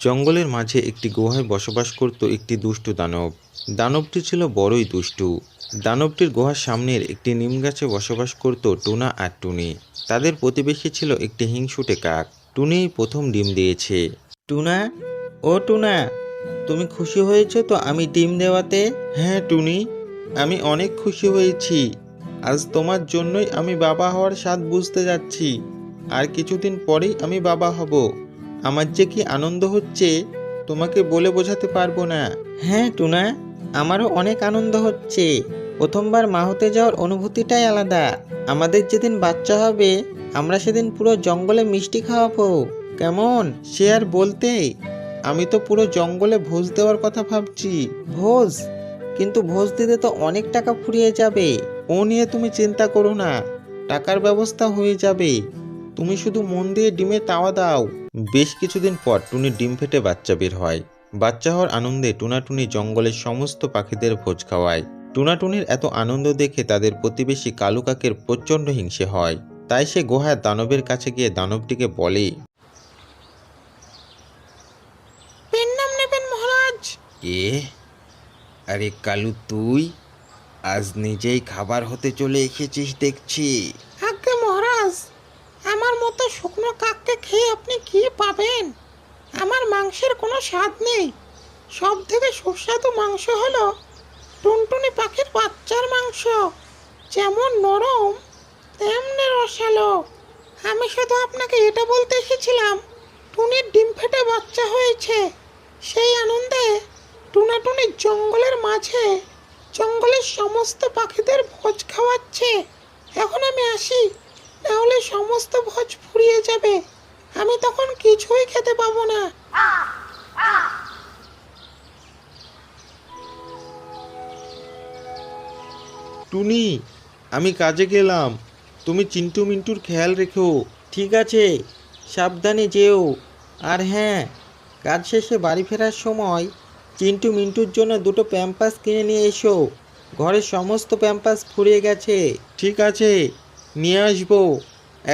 জঙ্গলের মাঝে একটি গুহায় বসবাস করত একটি দুষ্টু দানব। দানবটি ছিল বড়ই দুষ্টু। দানবটির গুহার সামনের একটি নিম গাছে বসবাস করত টুনা আর টুনি। তাদের প্রতিবেশী ছিল একটি হিংসুটে কাক। টুনি প্রথম ডিম দিয়েছে। টুনা, ও টুনা, তুমি খুশি হয়েছো তো আমি ডিম দেওয়াতে? হ্যাঁ টুনি, আমি অনেক খুশি হয়েছি। আজ তোমার জন্যই আমি বাবা হওয়ার স্বাদ বুঝতে যাচ্ছি। আর কিছুদিন পরেই আমি বাবা হব। আমার যে কি আনন্দ হচ্ছে তোমাকে বলে বোঝাতে পারবো না। হ্যাঁ টুনা, আমারও অনেক আনন্দ হচ্ছে। প্রথমবার মা হতে যাওয়ার অনুভূতিটাই আলাদা। আমাদের যেদিন বাচ্চা হবে আমরা সেদিন পুরো জঙ্গলে মিষ্টি খাওয়াবো। কেমন? সে আর বলতে, আমি তো পুরো জঙ্গলে ভোজ দেওয়ার কথা ভাবছি। ভোজ? কিন্তু ভোজ দিতে তো অনেক টাকা ফুরিয়ে যাবে। ও নিয়ে তুমি চিন্তা করো না, টাকার ব্যবস্থা হয়ে যাবে। তুমি শুধু মন দিয়ে ডিমে তাওয়া দাও। বেশ কিছুদিন পর টুনির ডিম ফেটে বাচ্চা বের হয়। বাচ্চা হওয়ার আনন্দে টুনাটুনি জঙ্গলের সমস্ত পাখিদের ভোজ খাওয়ায়। টুনাটুনির এত আনন্দ দেখে তাদের প্রতিবেশী কালু কাকের প্রচণ্ড হিংসে হয়। তাই সে গুহার দানবের কাছে গিয়ে দানবটিকে বলে, পেন নাম নেবেন মহারাজ। এ আরে কালু, তুই আজ নিজেই খাবার হতে চলে এসেছিস দেখছি। আজ্ঞে মহারাজ, আমার মতো শুকনো কাককে খেয়ে আপনি কি পাবেন? আমার মাংসের কোনো স্বাদ নেই। সব থেকে সুস্বাদু মাংস হলো টুনটুনি পাখির বাচ্চার মাংস। যেমন নরম তেমনি রসালো। আমি শুধু আপনাকে এটা বলতে এসেছিলাম, টুনির ডিম ফেটে বাচ্চা হয়েছে। সেই আনন্দে টুনাটুনি জঙ্গলের মাঝে জঙ্গলের সমস্ত পাখিদের ভোজ খাওয়াচ্ছে। এখন আমি আসি, নাহলে সমস্ত ভোজ ফুরিয়ে যাবে। আমি তখন কিছুই খেতে পাবো না। টুনি, আমি কাজে গেলাম, তুমি চিন্টু মিন্টুর খেয়াল রেখো। ঠিক আছে, সাবধানে যেও। আর হ্যাঁ, কাজ শেষে বাড়ি ফেরার সময় চিন্টু মিন্টুর জন্য দুটো প্যাম্পাস কিনে নিয়ে এসো। ঘরের সমস্ত প্যাম্পাস ফুরিয়ে গেছে। ঠিক আছে, নিয়ে আসবো।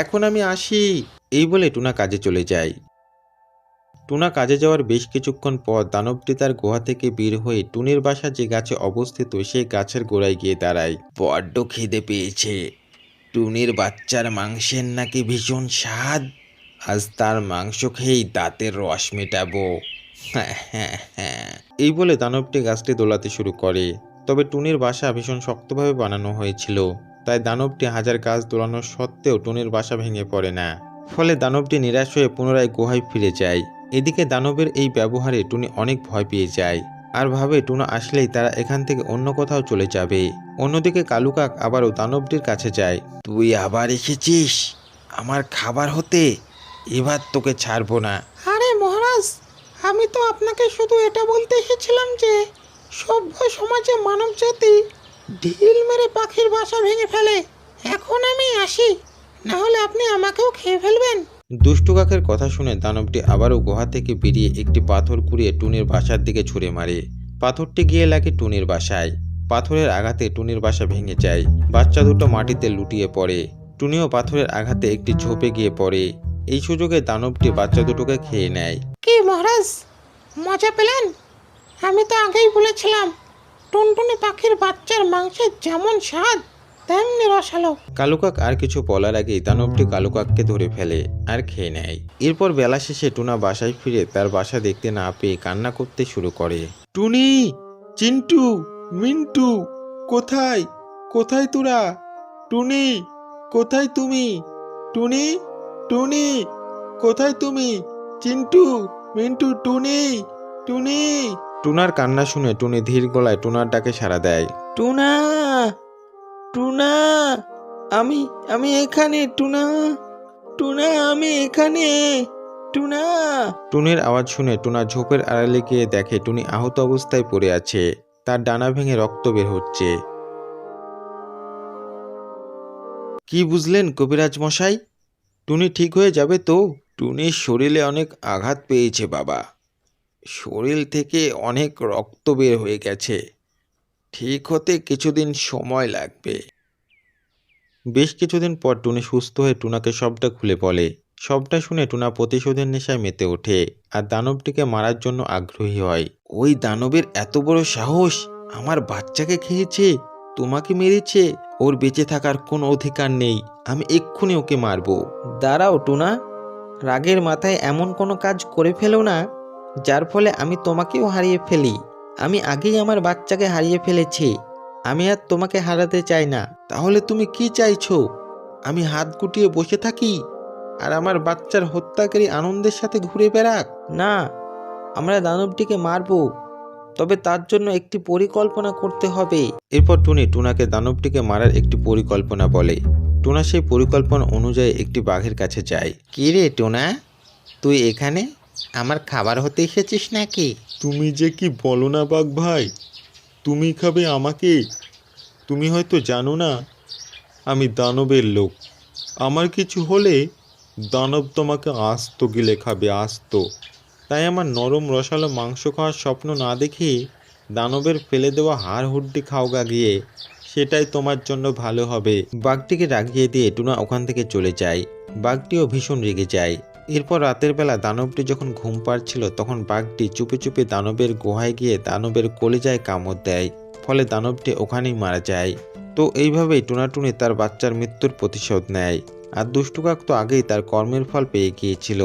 এখন আমি আসি। এই বলে টুনা কাজে চলে যায়। টুনা কাজে যাওয়ার বেশ কিছুক্ষণ পর দানবটি তার গুহা থেকে বের হয়ে টুনির বাসা যে গাছে অবস্থিত সেই গাছের গোড়ায় গিয়ে দাঁড়ায়। বড্ড খিদে পেয়েছে। টুনির বাচ্চার মাংসের নাকি ভীষণ স্বাদ। আজ তার মাংস খেয়েই দাঁতের রস মেটাবো। এই বলে দানবটি গাছটি দোলাতে শুরু করে। তবে টুনির বাসা ভীষণ শক্তভাবে বানানো হয়েছিল, তাই দানবটি হাজার গাছ দোলানো সত্ত্বেও টুনির বাসা ভেঙে পড়ে না। ফলে দানবটি নিরাশ হয়ে পুনরায় গুহায় ফিরে যায়। এদিকে দানবের এই ব্যবহারে টুনি অনেক ভয় পেয়ে যায় আর ভাবে টুনা আসলেই তারা এখান থেকে অন্য কোথাও চলে যাবে। অন্যদিকে কালু কাক আবারও দানবটির কাছে যায়। তুই আবার এসেছিস আমার খাবার হতে, এবার তোকে ছাড়বো না। আরে মহারাজ, আমি তো আপনাকে শুধু এটা বলতে এসেছিলাম যে সভ্য সমাজে মানব জাতি ঢিল মেরে পাখির বাসা ভেঙে ফেলে। এখন আমি আসি, না হলে আপনি আমাকেও খেয়ে ফেলবেন। দুষ্টু কাকের কথা শুনে দানবটি আবারও গুহা থেকে বেরিয়ে একটি পাথর কুড়িয়ে টুনির বাসার দিকে ছুঁড়ে মারে। পাথরটি গিয়ে লাগে টুনির বাসায়। পাথরের আঘাতে টুনির বাসা ভেঙে যায়। বাচ্চা দুটো মাটিতে লুটিয়ে পড়ে। টুনিও পাথরের আঘাতে একটি ঝোপে গিয়ে পড়ে। এই সুযোগে দানবটি বাচ্চা দুটোকে খেয়ে নেয়। কি মহারাজ, মজা পেলেন? আমি তো আগেই বলেছিলাম টুনটুনি পাখির বাচ্চার মাংসের যেমন স্বাদ তেমনি রসালো। কালুকাক আর কিছু বলার আগেই দানবটি কালুকাককে ধরে ফেলে আর খেয়ে নেয়। এরপর বেলা শেষে টুনা বাসায় ফিরে তার বাসা দেখতে না পেয়ে কান্না করতে শুরু করে। টুনি, চিন্টু, মিন্টু, কোথায় কোথায় তোরা? টুনি, কোথায় তুমি? টুনি, টুনি, কোথায় তুমি? চিন্টু, মিন্টু, টুনি, টুনি। টুনার কান্না শুনে টুনি ধীর গলায় টুনার ডাকে সাড়া দেয়। টুনা, টুনা, আমি আমি এখানে। টুনা, টুনা, আমি এখানে। টুনা। টুনির আওয়াজ শুনে টুনা ঝোপের আড়ালে গিয়ে দেখে টুনি আহত অবস্থায় পড়ে আছে। তার ডানা ভেঙে রক্ত বের হচ্ছে। কি বুঝলেন কবিরাজ মশাই? টুনি ঠিক হয়ে যাবে তো? টুনির শরীরে অনেক আঘাত পেয়েছে বাবা। শরীর থেকে অনেক রক্ত বের হয়ে গেছে। ঠিক হতে কিছুদিন সময় লাগবে। বেশ কিছুদিন পর টুনি সুস্থ হয়ে টুনাকে সবটা খুলে বলে। সবটা শুনে টুনা প্রতিশোধের নেশায় মেতে ওঠে। আর দানবটিকে মারার জন্য আগ্রহী হয়। ওই দানবের এত বড় সাহস, আমার বাচ্চাকে খেয়েছে, তোমাকে মেরেছে, ওর বেঁচে থাকার কোনো অধিকার নেই, আমি এক্ষুনি ওকে মারবো। দাঁড়াও টুনা, রাগের মাথায় এমন কোনো কাজ করে ফেলো না যার ফলে আমি তোমাকেও হারিয়ে ফেলি। আমি আগেই আমার বাচ্চাকে হারিয়ে ফেলেছি, আমি আর তোমাকে হারাতে চাই না। তাহলে তুমি কি চাইছো? আমি হাত গুটিয়ে বসে থাকি আর আমার বাচ্চার হত্যাকারী আনন্দের সাথে ঘুরে বেড়াক? না, আমরা দানবটিকে মারবো, তবে তার জন্য একটি পরিকল্পনা করতে হবে। এরপর টুনি টুনাকে দানবটিকে মারার একটি পরিকল্পনা বলে। টুনা সেই পরিকল্পনা অনুযায়ী একটি বাঘের কাছে যায়। কি রে টুনা, তুই এখানে আমার খাবার হতে এসেছিস নাকি? তুমি যে কি বলো না বাঘ ভাই, তুমি খাবে আমাকে? তুমি হয়তো জানো না আমি দানবের লোক। আমার কিছু হলে দানব তোমাকে আস্ত গিলে খাবে, আস্ত। তাই আমার নরম রসালো মাংস খাওয়ার স্বপ্ন না দেখে দানবের ফেলে দেওয়া হাড় হুড্ডি খাওগা গিয়ে, সেটাই তোমার জন্য ভালো হবে। বাঘটিকে রাগিয়ে দিয়ে টুনা ওখান থেকে চলে যায়। বাঘটিও ভীষণ রেগে যায়। এরপর রাতের বেলা দানবটি যখন ঘুম পাড়ছিল তখন বাঘটি চুপে চুপে দানবের গুহায় গিয়ে দানবের কলিজায় কামড় দেয়। ফলে দানবটি ওখানেই মারা যায়। তো এইভাবেই টুনাটুনি তার বাচ্চার মৃত্যুর প্রতিশোধ নেয়। আর দুষ্টু কাক তো আগেই তার কর্মের ফল পেয়ে গিয়েছিল।